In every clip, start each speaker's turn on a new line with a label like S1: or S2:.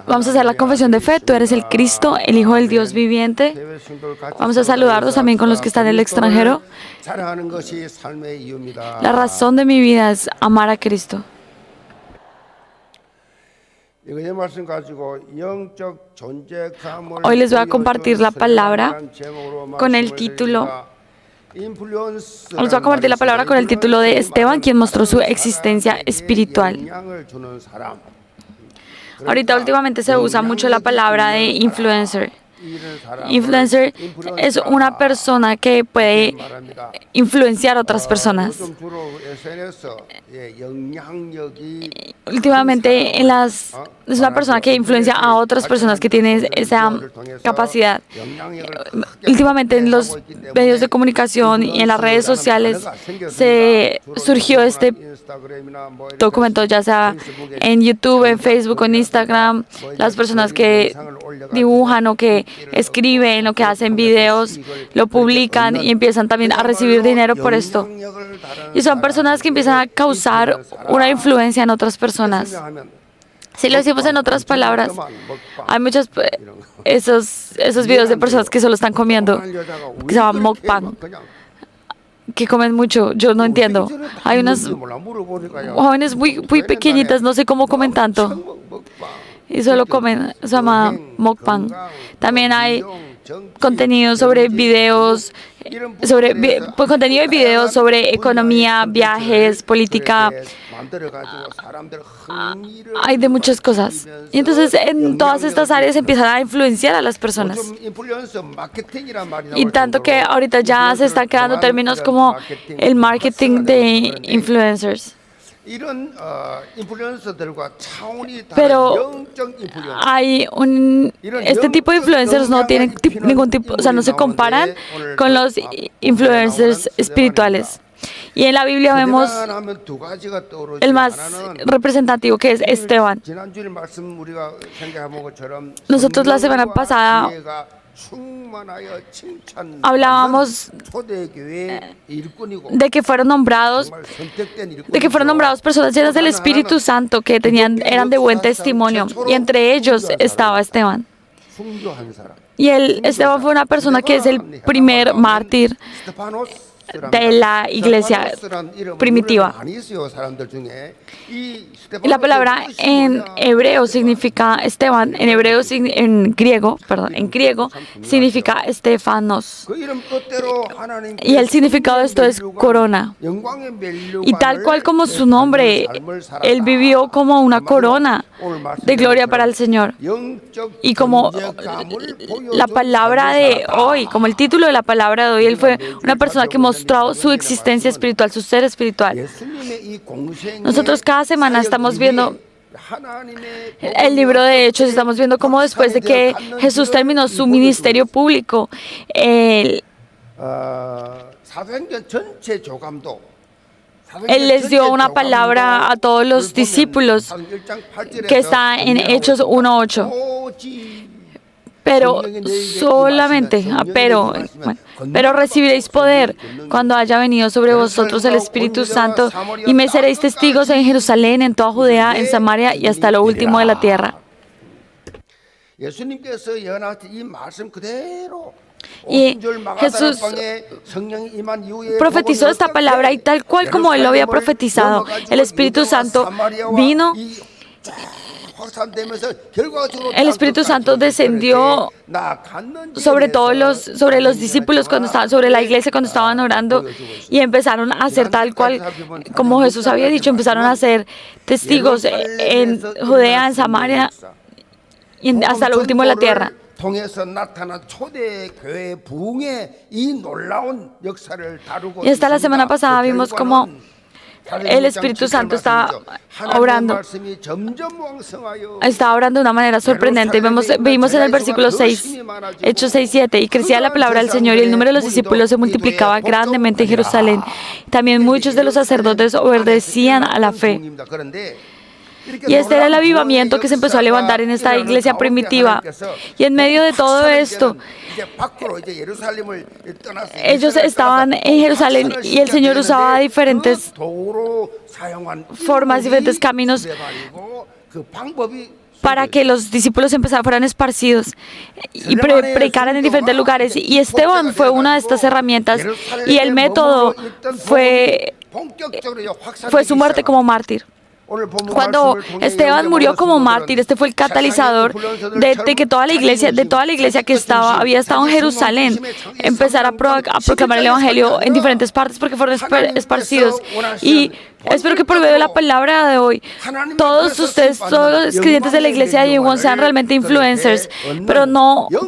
S1: Vamos a hacer la confesión de fe. Tú eres el Cristo, el Hijo del Dios viviente. Vamos a saludarlos también con los que están en el extranjero. La razón de mi vida es amar a Cristo. Hoy les voy a compartir la palabra con el título. Les voy a compartir la palabra con el título de Esteban, quien mostró su existencia espiritual. Ahorita últimamente se usa mucho la palabra de influencer. Influencer es una persona que puede influenciar a otras personas. Últimamente es una persona que influencia a otras personas que tienen esa capacidad. Últimamente en los medios de comunicación y en las redes sociales se surgió este documento, ya sea en YouTube, en Facebook, en Instagram, las personas que dibujan o que escriben o que hacen videos, lo publican y empiezan también a recibir dinero por esto. Y son personas que empiezan a causar una influencia en otras personas. Si lo decimos en otras palabras, hay muchos esos videos de personas que solo están comiendo, que se llaman mukbang, que comen mucho. Yo no entiendo. Hay unas jóvenes muy pequeñitas, no sé cómo comen tanto. Y solo comen, se llama mukbang. También hay contenido sobre videos, contenido de videos sobre economía, viajes, política. Hay de muchas cosas. Y entonces en todas estas áreas empiezan a influenciar a las personas. Y tanto que ahorita ya se están creando términos como el marketing de influencers. Pero este tipo de influencers no tienen ningún tipo, o sea, no se comparan con los influencers espirituales. Y en la Biblia vemos el más representativo, que es Esteban. Nosotros la semana pasada hablábamos de que fueron nombrados personas llenas del Espíritu Santo que eran de buen testimonio, y entre ellos estaba Esteban. Y Esteban fue una persona que es el primer mártir de la iglesia primitiva. La palabra en hebreo significa Esteban, en griego significa Estefanos. Y el significado de esto es corona. Y tal cual como su nombre, él vivió como una corona de gloria para el Señor. Y como la palabra de hoy, como el título de la palabra de hoy, él fue una persona que mostró su existencia espiritual, su ser espiritual. Nosotros cada semana estamos viendo el libro de Hechos, estamos viendo cómo después de que Jesús terminó su ministerio público, Él les dio una palabra a todos los discípulos que está en Hechos 1:8. Pero recibiréis poder cuando haya venido sobre vosotros el Espíritu Santo, y me seréis testigos en Jerusalén, en toda Judea, en Samaria y hasta lo último de la tierra. Y Jesús profetizó esta palabra, y tal cual como Él lo había profetizado, el Espíritu Santo vino. El Espíritu Santo descendió sobre los discípulos sobre la iglesia cuando estaban orando, y empezaron a hacer tal cual como Jesús había dicho. Empezaron a ser testigos en Judea, en Samaria y hasta lo último de la tierra. Y hasta la semana pasada vimos cómo el Espíritu Santo está obrando de una manera sorprendente. Vimos en el versículo 6, Hechos 6:7, y crecía la palabra del Señor, y el número de los discípulos se multiplicaba grandemente en Jerusalén. También muchos de los sacerdotes obedecían a la fe. Y este era el avivamiento que se empezó a levantar en esta iglesia primitiva. Y en medio de todo esto, ellos estaban en Jerusalén y el Señor usaba diferentes formas, diferentes caminos para que los discípulos fueran esparcidos y predicaran en diferentes lugares. Y Esteban fue una de estas herramientas, y el método fue su muerte como mártir. Cuando Esteban murió como mártir, este fue el catalizador de que toda la iglesia que había estado en Jerusalén, empezara a proclamar el evangelio en diferentes partes, porque fueron esparcidos. Y espero que por medio de la palabra de hoy, todos ustedes, todos los creyentes de la iglesia de Yewon sean realmente influencers, pero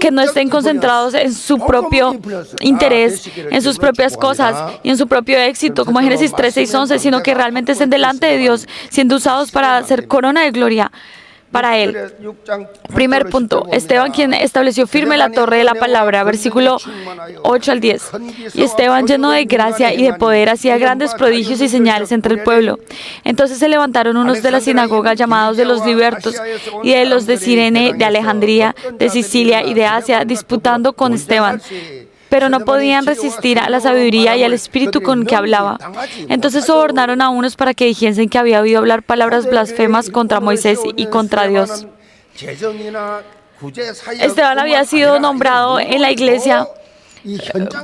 S1: que no estén concentrados en su propio interés, en sus propias cosas y en su propio éxito, como en Génesis 3, 6, 11, sino que realmente estén delante de Dios, siendo usados para hacer corona de gloria para Él. Primer punto, Esteban, quien estableció firme la torre de la palabra, versículo 8 al 10. Y Esteban, lleno de gracia y de poder, hacía grandes prodigios y señales entre el pueblo. Entonces se levantaron unos de la sinagoga llamados de los libertos y de los de Cirene, de Alejandría, de Sicilia y de Asia, disputando con Esteban. Pero no podían resistir a la sabiduría y al espíritu con que hablaba. Entonces sobornaron a unos para que dijesen que había oído hablar palabras blasfemas contra Moisés y contra Dios. Esteban había sido nombrado en la iglesia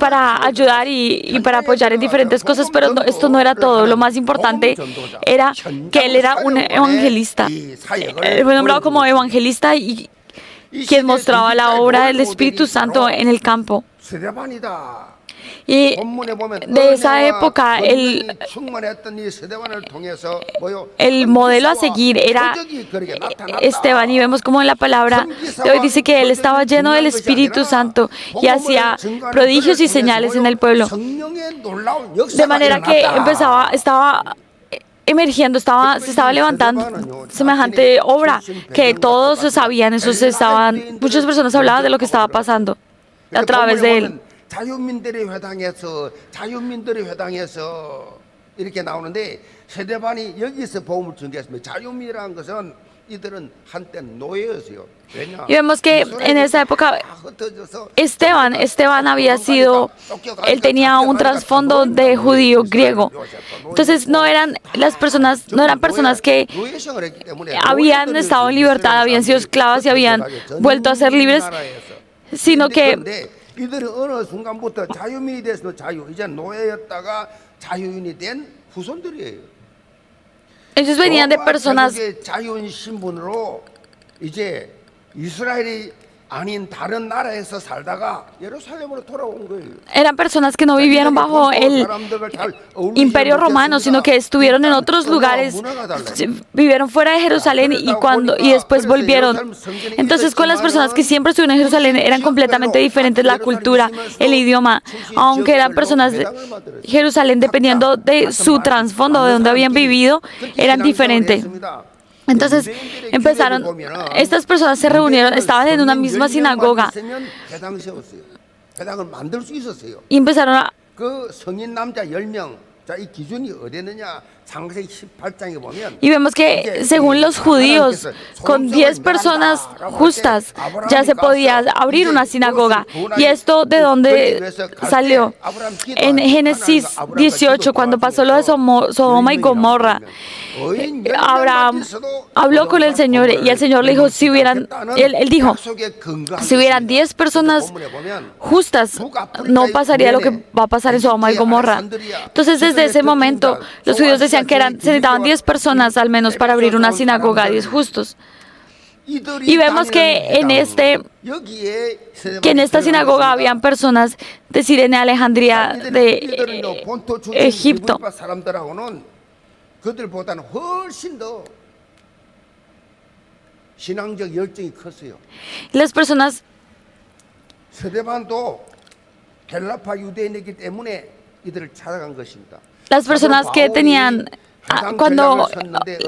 S1: para ayudar y para apoyar en diferentes cosas, pero esto no era todo. Lo más importante era que él era un evangelista. Fue nombrado como evangelista y quien mostraba la obra del Espíritu Santo en el campo. Y de esa época el modelo a seguir era Esteban, y vemos como en la palabra de hoy dice que él estaba lleno del Espíritu Santo y hacía prodigios y señales en el pueblo, de manera que estaba emergiendo, se estaba levantando semejante obra que todos sabían, muchas personas hablaban de lo que estaba pasando a través de él.
S2: 이렇게 나오는데 스데반이 여기서 복음을 전개했습니다. 자유민이라는 것은 이들은 한때 노예였어요.
S1: Y vemos que en esa época Esteban él tenía un trasfondo de judío griego. Entonces no eran personas que habían estado en libertad, habían sido esclavas y habían vuelto a ser libres, sino que
S2: 이들은 어느 순간부터 자유민이 돼서 이제 노예였다가 자유인이 된 후손들이에요.
S1: ellos venían de personas
S2: 자유인 신분으로 이제 이스라엘이 아닌 다른 나라에서 살다가 예루살렘으로 돌아온 거예요.
S1: Eran personas que no vivieron bajo el imperio romano, sino que estuvieron en otros lugares, vivieron fuera de Jerusalén y después volvieron. Entonces, con las personas que siempre estuvieron en Jerusalén eran completamente diferentes la cultura, el idioma, aunque eran personas de Jerusalén, dependiendo de su trasfondo, de donde habían vivido, eran diferentes. Entonces estas personas se reunieron, estaban en una misma sinagoga y empezaron a... Y vemos que según los judíos, con 10 personas justas ya se podía abrir una sinagoga. ¿Y esto de dónde salió? En Génesis 18, cuando pasó lo de Sodoma y Gomorra, Abraham habló con el Señor y el Señor le dijo, él dijo, si hubieran 10 personas justas, no pasaría lo que va a pasar en Sodoma y Gomorra. Entonces, desde ese momento, los judíos decían que se necesitaban 10 personas al menos para abrir una sinagoga, 10 justos. Y vemos que en esta sinagoga habían personas de Cirene, Alejandría, de Egipto.
S2: 그들보다는 훨씬 더 신앙적 열정이 컸어요.
S1: Las personas
S2: 스데반도 헬라파 유대인이기 때문에 이들을 찾아간 것입니다.
S1: Las personas que tenían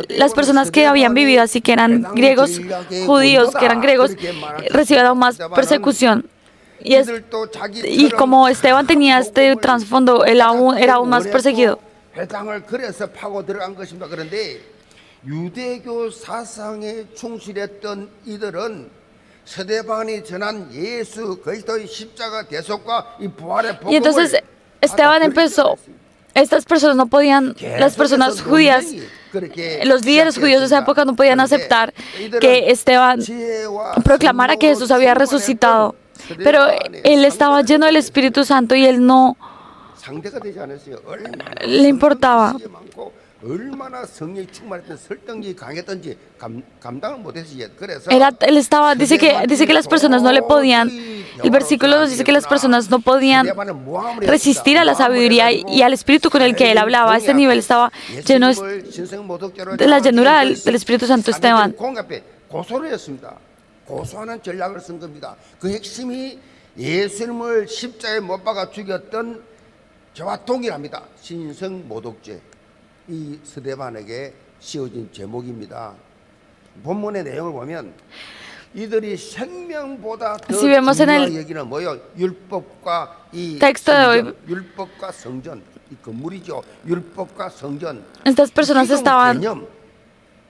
S1: las personas que habían vivido así, que eran griegos, judíos, que eran griegos, recibieron más persecución. Y como Esteban tenía este trasfondo, él era aún más perseguido.
S2: 유대교 사상에 충실했던 이들은 스데반이 전한 예수 그리스도의 십자가 대속과 이 부활의
S1: Y entonces
S2: 복음을
S1: Esteban empezó, estas personas no podían, las personas judías, los líderes judíos de esa época no podían aceptar que Esteban proclamara que Jesús había resucitado. Pero él estaba lleno del Espíritu Santo y él no le importaba.
S2: 얼마나 성령이 충만했던 설득력이 강했던지 감당을 못했어요. 그래서
S1: Él estaba, dice que las personas no le podían, el versículo nos dice que las personas no podían resistir a la sabiduría y al espíritu con el que él hablaba. A este nivel estaba lleno de la llenura del Espíritu Santo Esteban.
S2: 고소를 했습니다. 고소하는 전략을 쓴 겁니다. 그 핵심이 예수님을 십자가에 못 박아 죽였던 저와 동일합니다. 신성 모독죄. 이 스데반에게 씌워진 제목입니다. 본문의 내용을 보면 이들이 생명보다 더 중요한 얘기는 뭐요? 율법과 이 성전, 율법과 성전, 이 건물이죠. 율법과 성전.
S1: Estas personas estaban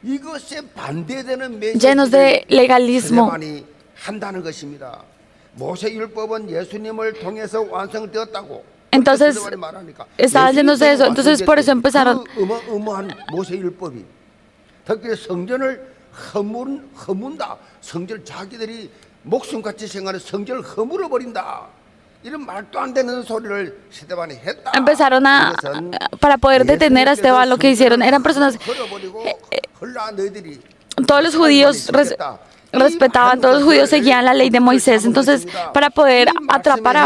S2: 이것에 반대되는
S1: llenos de legalismo.
S2: 스데반이 한다는 것입니다. 모세 율법은 예수님을 통해서 완성되었다고.
S1: Entonces, estaban llenos de eso. Entonces, por eso empezaron.
S2: 특히 성전을 허문다. 성전 자기들이 목숨같이 생각하는 성전을 허물어 버린다. 이런 말도 안 되는 소리를 스데반이 했다.
S1: Empezaron para poder detener a Esteban, lo que hicieron eran personas. Todos los judíos respetaban, todos los judíos seguían la ley de Moisés. Entonces, para poder atrapar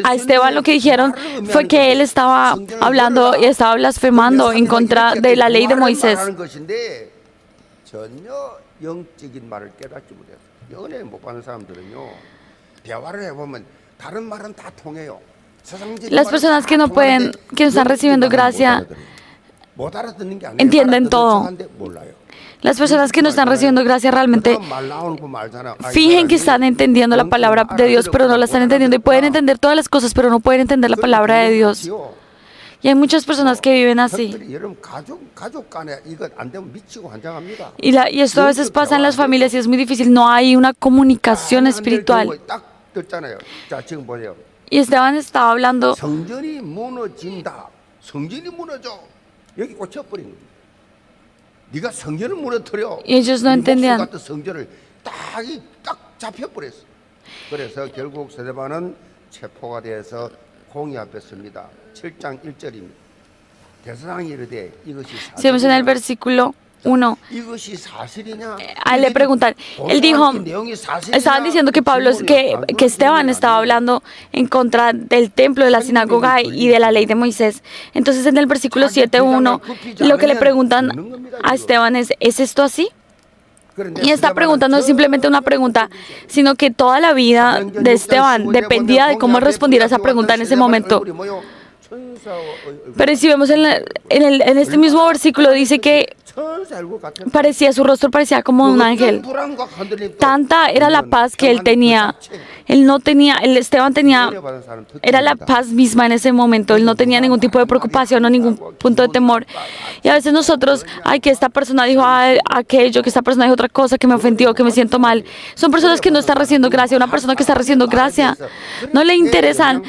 S1: a Esteban, lo que dijeron fue que él estaba hablando y estaba blasfemando en contra de la ley de Moisés. Las personas que no pueden, que no están recibiendo gracia, entienden todo. Las personas que no están recibiendo gracia realmente fingen que están entendiendo la palabra de Dios, pero no la están entendiendo. Y pueden entender todas las cosas, pero no pueden entender la palabra de Dios. Y hay muchas personas que viven así. Y esto a veces pasa en las familias y es muy difícil. No hay una comunicación espiritual. Y Esteban estaba hablando. Y ellos no entendían.
S2: 그래서 결국 스데반은 체포가 되어서 공의 앞에 섭니다. 7장 1절입니다. 대사장이 이르되 이것이
S1: Si vemos en el versículo 1, a él le preguntan, él dijo, estaban diciendo que que Esteban estaba hablando en contra del templo, de la sinagoga y de la ley de Moisés. Entonces en el versículo 7:1, lo que le preguntan a Esteban es esto así? Y esta pregunta no es simplemente una pregunta, sino que toda la vida de Esteban dependía de cómo respondiera esa pregunta en ese momento. Pero si vemos en este mismo versículo dice que su rostro parecía como un ángel. Tanta era la paz que él tenía. Esteban tenía, era la paz misma en ese momento. Él no tenía ningún tipo de preocupación o ningún punto de temor. Y a veces nosotros, que esta persona dijo aquello, que esta persona dijo otra cosa, que me ofendió, que me siento mal. Son personas que no están recibiendo gracia. Una persona que está recibiendo gracia no le interesan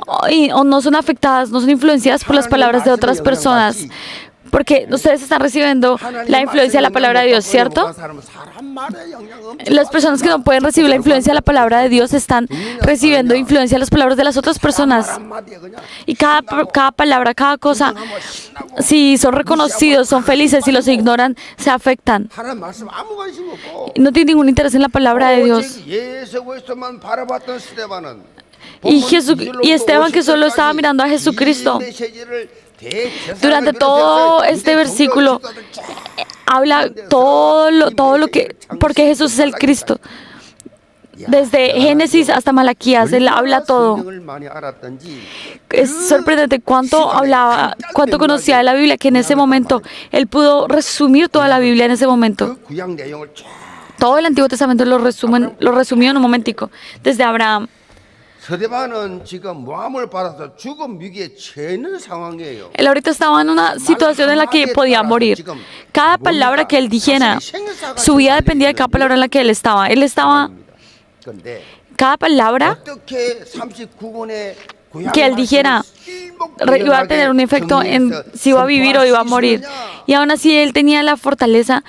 S1: o no son afectadas, no son influenciadas por las palabras de otras personas. Porque ustedes están recibiendo la influencia de la palabra de Dios, ¿cierto? Las personas que no pueden recibir la influencia de la palabra de Dios están recibiendo influencia de las palabras de las otras personas. Y cada palabra, cada cosa, si son reconocidos, son felices, si los ignoran, se afectan. No tienen ningún interés en la palabra de Dios. Y Esteban, que solo estaba mirando a Jesucristo, durante todo este versículo habla todo lo que, porque Jesús es el Cristo. Desde Génesis hasta Malaquías, él habla todo. Es sorprendente cuánto conocía de la Biblia, que en ese momento él pudo resumir toda la Biblia en ese momento. Todo el Antiguo Testamento lo resumió en un momentico, desde Abraham.
S2: 서대반은 지금 모함을 받아서 죽음 위기에 처해 있는 상황이에요.
S1: Él ahorita estaba en una situación en la que podía morir. Cada palabra que él dijera, su vida dependía de cada palabra en la que él estaba. Él estaba,
S2: 그런데
S1: cada palabra
S2: 어떻게 39권의
S1: que él dijera iba a tener un efecto en si iba a vivir o iba a morir. Y aún así él tenía la fortaleza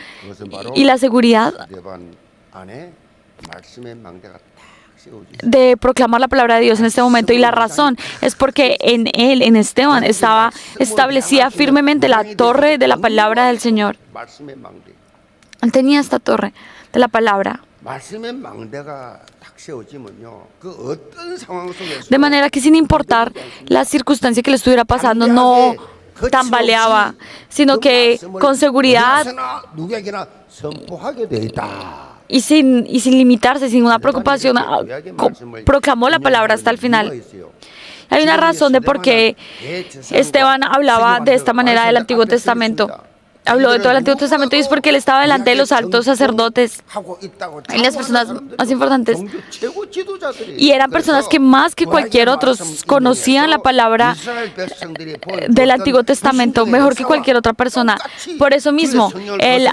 S1: y la seguridad
S2: 서대반 안에 말씀의 망대가 딱 세워지죠.
S1: de proclamar la palabra de Dios en este momento. Y la razón es porque en él, en Esteban, estaba establecida firmemente la torre de la palabra del Señor.
S2: 말씀의 망대.
S1: Él tenía esta torre de la palabra.
S2: 말씀의 망대가 딱 세워지면요. 그 어떤 상황 속에서
S1: De manera que sin importar la circunstancia que le estuviera pasando, no tambaleaba, sino que con seguridad
S2: 누구에게나 선포하게 돼 있다.
S1: y sin limitarse, sin una preocupación, proclamó la palabra hasta el final. Hay una razón de por qué Esteban hablaba de esta manera del Antiguo Testamento. Habló de todo el Antiguo Testamento y es porque él estaba delante de los altos sacerdotes y las personas más importantes. Y eran personas que más que cualquier otro conocían la palabra del Antiguo Testamento mejor que cualquier otra persona. Por eso mismo, él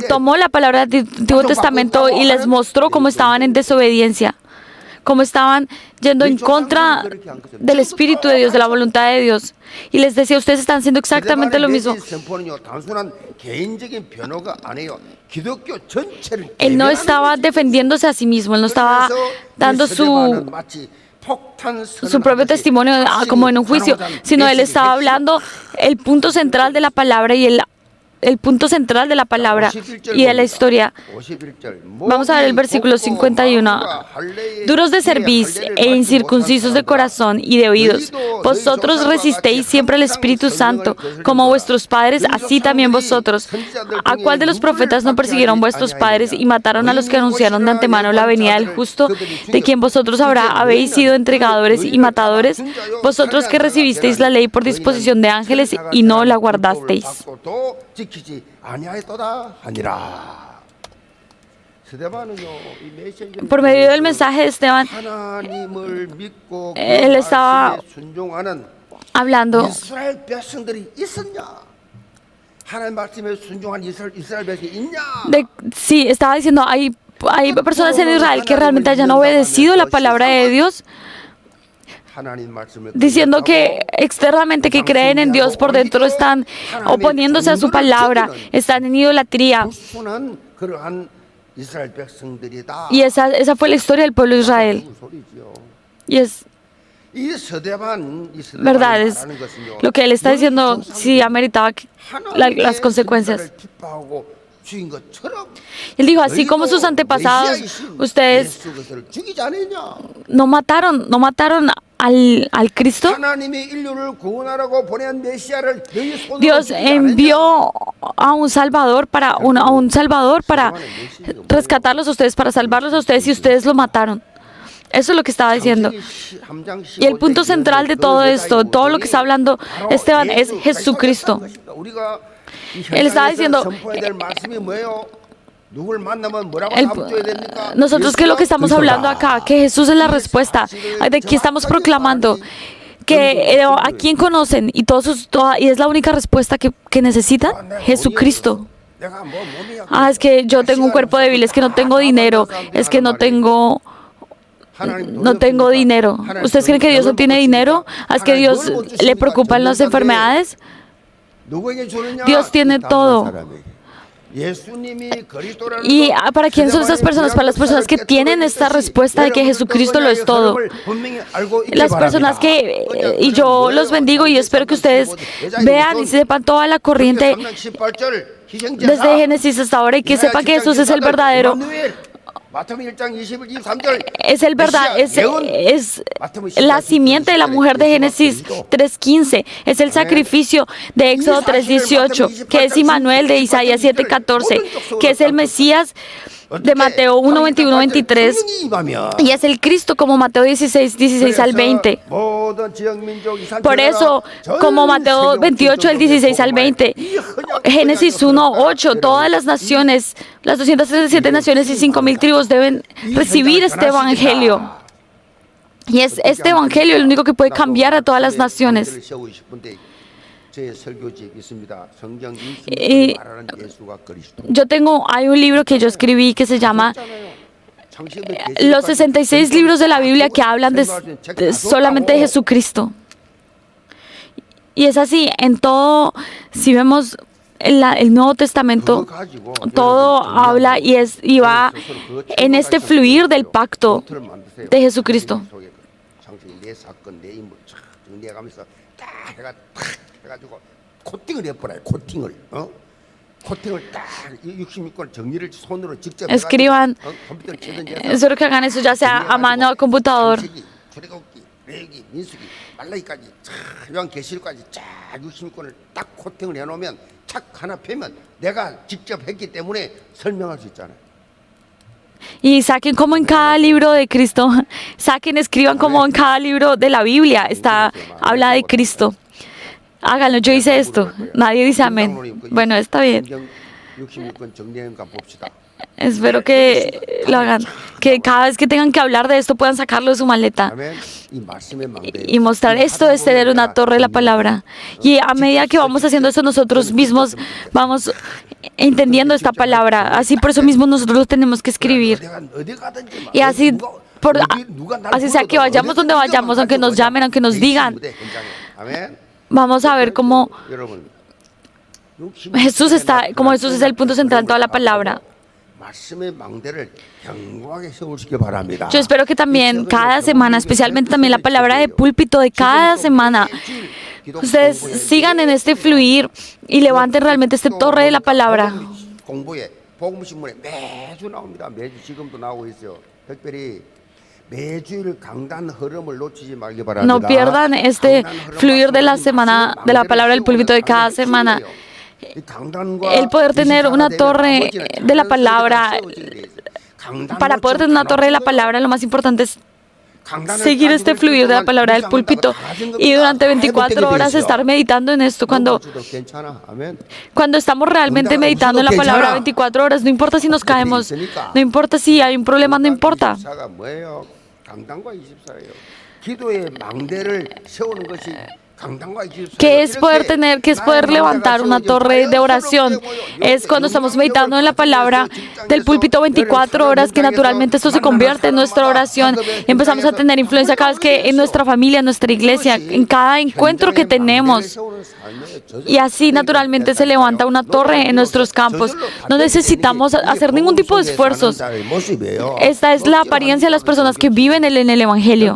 S1: tomó la palabra del Antiguo Testamento y les mostró cómo estaban en desobediencia, cómo estaban yendo en contra del Espíritu de Dios, de la voluntad de Dios. Y les decía, ustedes están haciendo exactamente lo mismo. Él no estaba defendiéndose a sí mismo, él no estaba dando su propio testimonio como en un juicio, sino él estaba hablando el punto central de la palabra y el punto central de la palabra y de la historia. Vamos a ver el versículo 51. Duros de cerviz e incircuncisos de corazón y de oídos, vosotros resistéis siempre al Espíritu Santo, como vuestros padres, así también vosotros. ¿A cuál de los profetas no persiguieron vuestros padres y mataron a los que anunciaron de antemano la venida del justo, de quien vosotros ahora habéis sido entregadores y matadores? Vosotros que recibisteis la ley por disposición de ángeles y no la guardasteis.
S2: 지키지 아니하였도다 하니라.
S1: Por medio del mensaje de Esteban, él estaba hablando. Sí, estaba diciendo, hay personas en Israel que realmente hayan obedecido la palabra de Dios, diciendo que externamente que creen en Dios, por dentro están oponiéndose a su palabra, están en idolatría. Y esa fue la historia del pueblo de Israel. Y es verdad, es lo que él está diciendo, sí ameritaba las consecuencias. Él dijo, así como sus antepasados, ustedes no mataron al Cristo. Dios envió a un Salvador para rescatarlos a ustedes, para salvarlos a ustedes, y ustedes lo mataron. Eso es lo que estaba diciendo. Y el punto central de todo esto, todo lo que está hablando Esteban, es Jesucristo. Él estaba diciendo, nosotros que es lo que estamos hablando acá, que Jesús es la respuesta, de que estamos proclamando que a quién conocen y y es la única respuesta que necesitan, Jesucristo. Es que yo tengo un cuerpo débil, es que no tengo dinero, es que no tengo dinero. ¿Ustedes creen que Dios no tiene dinero? ¿Es que Dios le preocupan las enfermedades? Dios tiene todo. ¿Y para quién son estas personas? Para las personas que tienen esta respuesta de que Jesucristo lo es todo. Las personas y yo los bendigo y espero que ustedes vean y sepan toda la corriente desde Génesis hasta ahora y que sepan que Jesús es el verdadero. Es el verdad, es la simiente de la mujer de Génesis 3:15, es el sacrificio de Éxodo 3:18, que es Immanuel de Isaías 7:14, que es el Mesías de Mateo 1, 21, 23,
S2: 성령이 임하면
S1: y es el Cristo como Mateo 16, 16 al 20.
S2: 모든 지역 민족 이산
S1: Por eso, como Mateo 28, del 16 al 20, Génesis 1, 8, todas las naciones, las 237 naciones y 5,000 tribus deben recibir este evangelio. Y es este evangelio el único que puede cambiar a todas las naciones. Y hay un libro que yo escribí que se llama Los 66 libros de la Biblia que hablan solamente de Jesucristo. Y es así, en todo, si vemos el Nuevo Testamento, todo habla y va en este fluir del pacto de Jesucristo. Escriban, espero que hagan eso ya sea a mano o al computador.
S2: 말라기까지 요한계시록까지 쫙 66권을 딱 코팅을 해놓으면 착 하나 펴면 내가 직접 했기 때문에 설명할 수 있잖아요.
S1: Y saquen como en cada libro de Cristo, escriban como en cada libro de la Biblia habla de Cristo. Háganlo, yo hice esto. Nadie dice amén. Bueno, está bien.
S2: 66권 정리한가 봅시다.
S1: Espero que lo hagan, que cada vez que tengan que hablar de esto puedan sacarlo de su maleta y mostrar esto es tener una torre de la palabra. Y a medida que vamos haciendo eso nosotros mismos vamos entendiendo esta palabra, así por eso mismo nosotros lo tenemos que escribir. Y así sea que vayamos donde vayamos, aunque nos llamen, aunque nos digan, vamos a ver cómo Jesús es el punto central en toda la palabra. Yo espero que también cada semana, especialmente también la palabra de púlpito de cada semana, ustedes sigan en este fluir y levanten realmente este torre de la palabra. No pierdan este fluir de la semana, de la palabra del púlpito de cada semana. El poder tener una torre de la palabra, para poder tener una torre de la palabra, lo más importante es seguir este fluir de la palabra del púlpito y durante 24 horas estar meditando en esto. Cuando estamos realmente meditando en la palabra 24 horas, no importa si nos caemos, no importa si hay un problema, no importa. ¿Qué es poder levantar una torre de oración? Es cuando estamos meditando en la palabra del púlpito 24 horas, que naturalmente esto se convierte en nuestra oración. Empezamos a tener influencia cada vez que en nuestra familia, en nuestra iglesia, en cada encuentro que tenemos. Y así naturalmente se levanta una torre en nuestros campos. No necesitamos hacer ningún tipo de esfuerzos. Esta es la apariencia de las personas que viven en el Evangelio.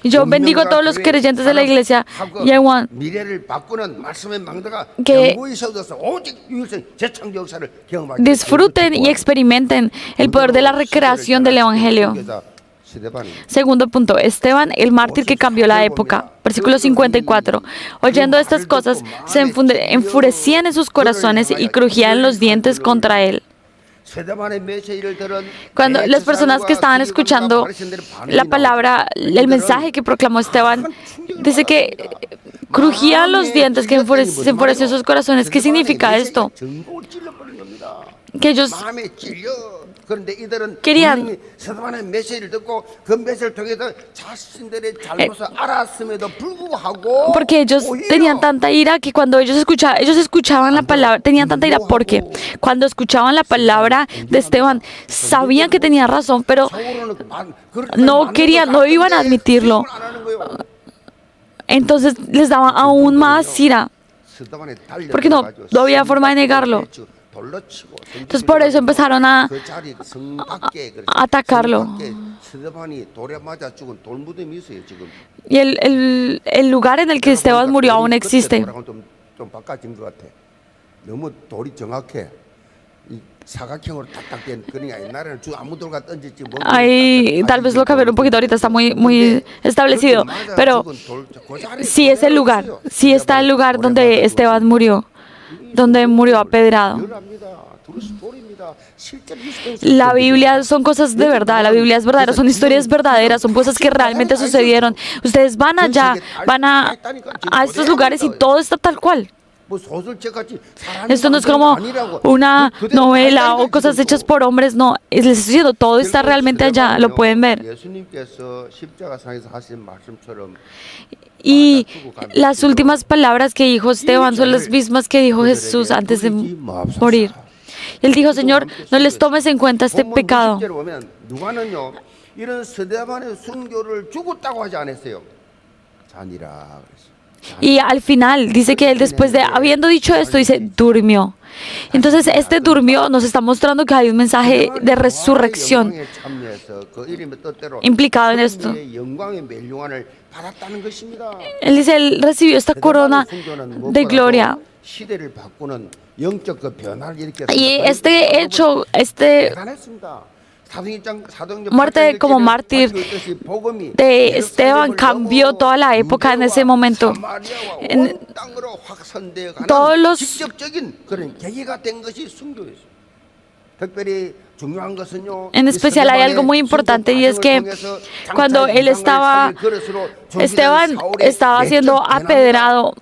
S1: Yo bendigo a todos los creyentes de la iglesia que disfruten y experimenten el poder de la recreación del Evangelio. Segundo punto, Esteban, el mártir que cambió la época. Versículo 54. Oyendo estas cosas, se enfurecían en sus corazones y crujían los dientes contra él. Cuando las personas que estaban escuchando la palabra, el mensaje que proclamó Esteban, dice que crujían los dientes, que se enfureció sus corazones. ¿Qué significa esto? Que ellos querían, porque ellos tenían tanta ira que cuando ellos escuchaban la palabra, tenían tanta ira porque cuando escuchaban la palabra de Esteban, sabían que tenía razón, pero no iban a admitirlo. Entonces les daba aún más ira, porque no había forma de negarlo. Entonces por eso empezaron a atacarlo. Y el lugar en el que Esteban murió aún existe. Ahí tal vez lo cambiaron un poquito, ahorita está muy establecido, pero sí es el lugar, sí está el lugar donde Esteban murió. donde murió apedrado. La Biblia son cosas de verdad, la Biblia es verdadera, son historias verdaderas, son cosas que realmente sucedieron. Ustedes van allá, van a estos lugares y todo está tal cual. Esto no es como una novela o cosas hechas por hombres, no, les estoy diciendo, todo está realmente allá, lo pueden ver. Y las últimas palabras que dijo Esteban son las mismas que dijo Jesús antes de morir. Él dijo, Señor, no les tomes en cuenta este pecado. Y al final dice que él, después de habiendo dicho esto, dice, durmió. Entonces este durmió nos está mostrando que hay un mensaje de resurrección implicado en esto. Él dice, él recibió esta corona de gloria. Y este hecho, muerte como mártir de Esteban cambió toda la época en ese momento. Todos los En especial hay algo muy importante, y es que cuando Esteban estaba siendo apedreado,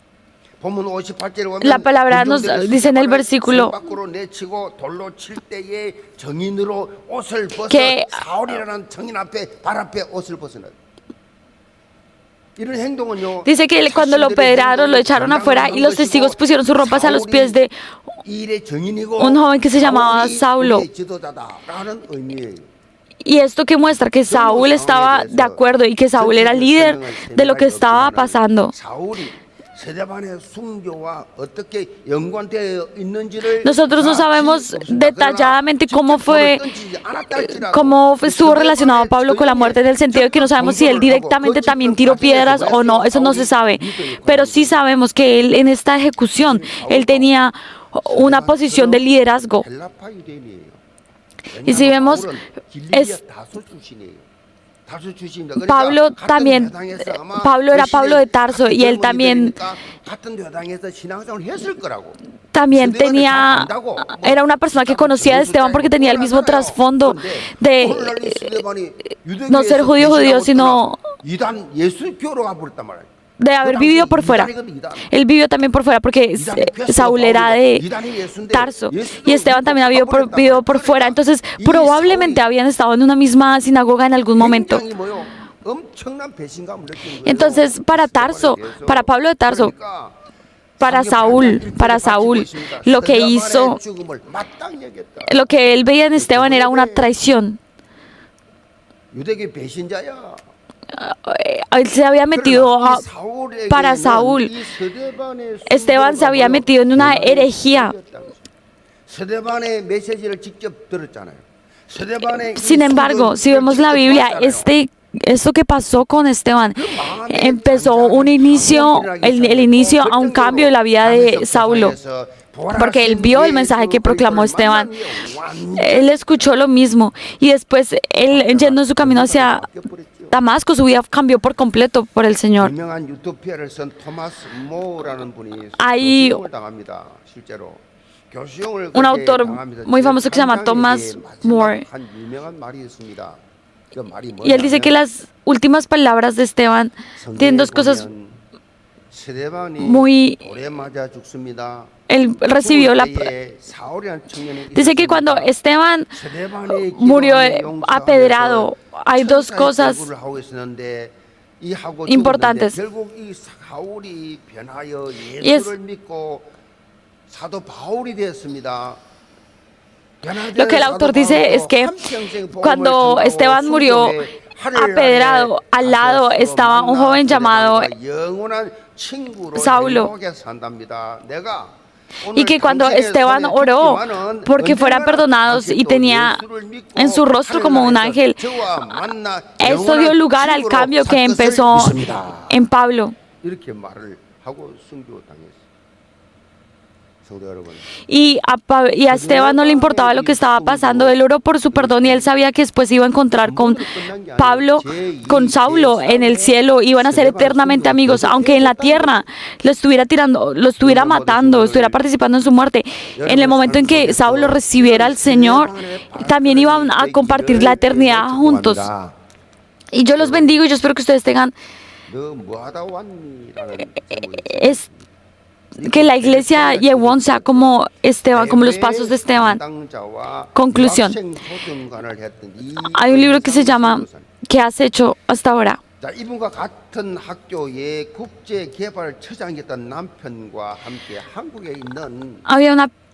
S1: la palabra nos dice en el versículo que dice que cuando lo apedrearon, lo echaron afuera y los testigos pusieron sus ropas a los pies de un joven que se llamaba Saulo. Y esto que muestra que Saúl estaba de acuerdo y que Saúl era líder de lo que estaba pasando. Nosotros no sabemos detalladamente cómo estuvo relacionado Pablo con la muerte, en el sentido de que no sabemos si él directamente también tiró piedras o no, eso no se sabe, pero sí sabemos que él en esta ejecución, él tenía una posición de liderazgo. Y si vemos, Pablo era Pablo de Tarso, y él también era una persona que conocía a Esteban porque tenía el mismo trasfondo de no ser judío, sino de haber vivido por fuera. Él vivió también por fuera porque Saúl era de Tarso y Esteban también había vivido por fuera. Entonces probablemente habían estado en una misma sinagoga en algún momento. Entonces para Pablo de Tarso, para Saúl, lo que hizo, lo que él veía en Esteban era una traición. Él se había metido para Saúl. Esteban se había metido en una herejía. Sin embargo, si vemos la Biblia, esto que pasó con Esteban empezó el inicio a un cambio en la vida de Saulo, porque él vio el mensaje que proclamó Esteban. Él escuchó lo mismo y después él, yendo en su camino hacia Damasco, su vida cambió por completo por el Señor. Hay un autor muy famoso que se llama Thomas More, y él dice que las últimas palabras de Esteban tienen dos cosas muy... Él recibió dice que cuando Esteban murió apedreado, hay dos cosas importantes. Y es lo que el autor dice es que cuando Esteban murió apedreado, al lado estaba un joven llamado Saulo. Y que cuando Esteban oró porque fueran perdonados y tenía en su rostro como un ángel, esto dio lugar al cambio que empezó en Pablo. Y a Esteban no le importaba lo que estaba pasando. Él oró por su perdón y él sabía que después iba a encontrar con Saulo en el cielo. Iban a ser eternamente amigos, aunque en la tierra lo estuviera tirando, lo estuviera matando, estuviera participando en su muerte. En el momento en que Saulo recibiera al Señor, también iban a compartir la eternidad juntos. Y yo los bendigo y yo espero que ustedes tengan que la iglesia Yewon sea como Esteban, como los pasos de Esteban. Conclusión. Hay un libro que se llama ¿Qué has hecho hasta ahora?
S2: 자, 이분과 같은 학교의 국제개발처장이었던 남편과 함께 한국에 있는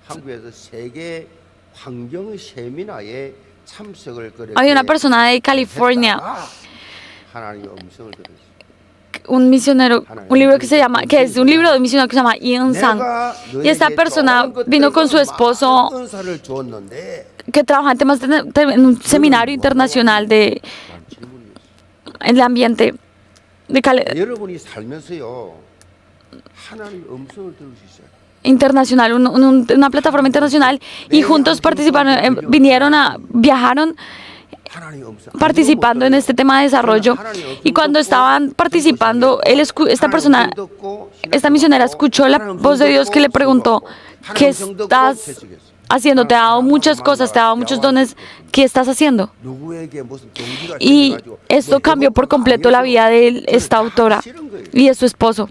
S2: 한국에서 세계 환경 세미나에 참석을
S1: Había una persona de California,
S2: 하나님의 음성을 들었어요.
S1: un misionero, un libro que es un libro de un misionero que se llama Ian Sang. Y esta persona vino con su esposo que trabaja en temas en un seminario internacional en el ambiente internacional, una plataforma internacional, y juntos participaron, viajaron participando en este tema de desarrollo. Y cuando estaban participando, esta misionera escuchó la voz de Dios que le preguntó: ¿qué estás haciendo? Te ha dado muchas cosas, te ha dado muchos dones. ¿Qué estás haciendo? Y esto cambió por completo la vida de esta autora y de su esposo.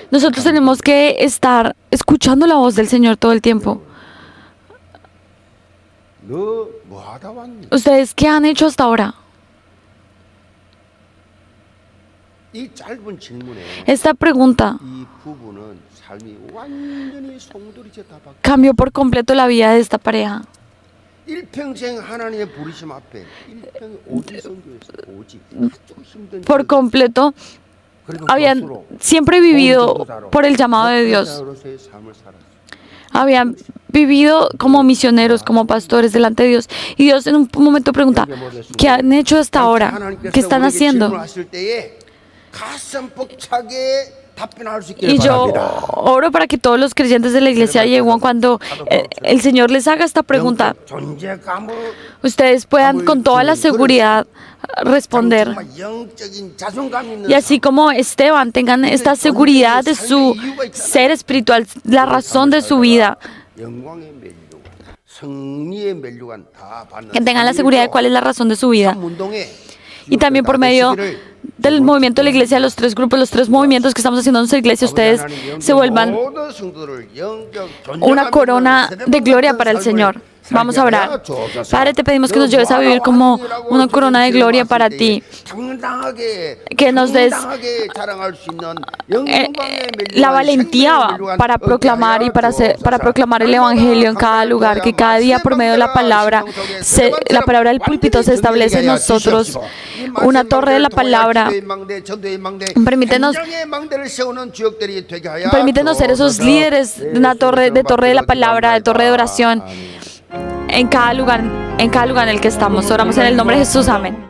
S1: Nosotros tenemos que estar escuchando la voz del Señor todo el tiempo. ¿Ustedes qué han hecho hasta ahora? Esta pregunta cambió por completo la vida de esta pareja. Por completo, habían siempre vivido por el llamado de Dios. Habían vivido como misioneros, como pastores delante de Dios. Y Dios en un momento pregunta: ¿qué han hecho hasta ahora? ¿Qué están haciendo? Y yo oro para que todos los creyentes de la iglesia Yewon, cuando el Señor les haga esta pregunta, ustedes puedan con toda la seguridad responder. Y así como Esteban, tengan esta seguridad de su ser espiritual, la razón de su vida. Que tengan la seguridad de cuál es la razón de su vida. Y también por medio del movimiento de la iglesia, los tres grupos, los tres movimientos que estamos haciendo en nuestra iglesia, ustedes se vuelvan una corona de gloria para el Señor. Vamos a orar. Padre, te pedimos que nos lleves a vivir como una corona de gloria para ti. Que nos des la valentía para proclamar y para proclamar el Evangelio en cada lugar. Que cada día por medio de la palabra del púlpito se establece en nosotros una torre de la palabra. Permítenos ser esos líderes de una torre de la palabra, de torre de oración. En cada lugar en el que estamos. Oramos en el nombre de Jesús. Amén.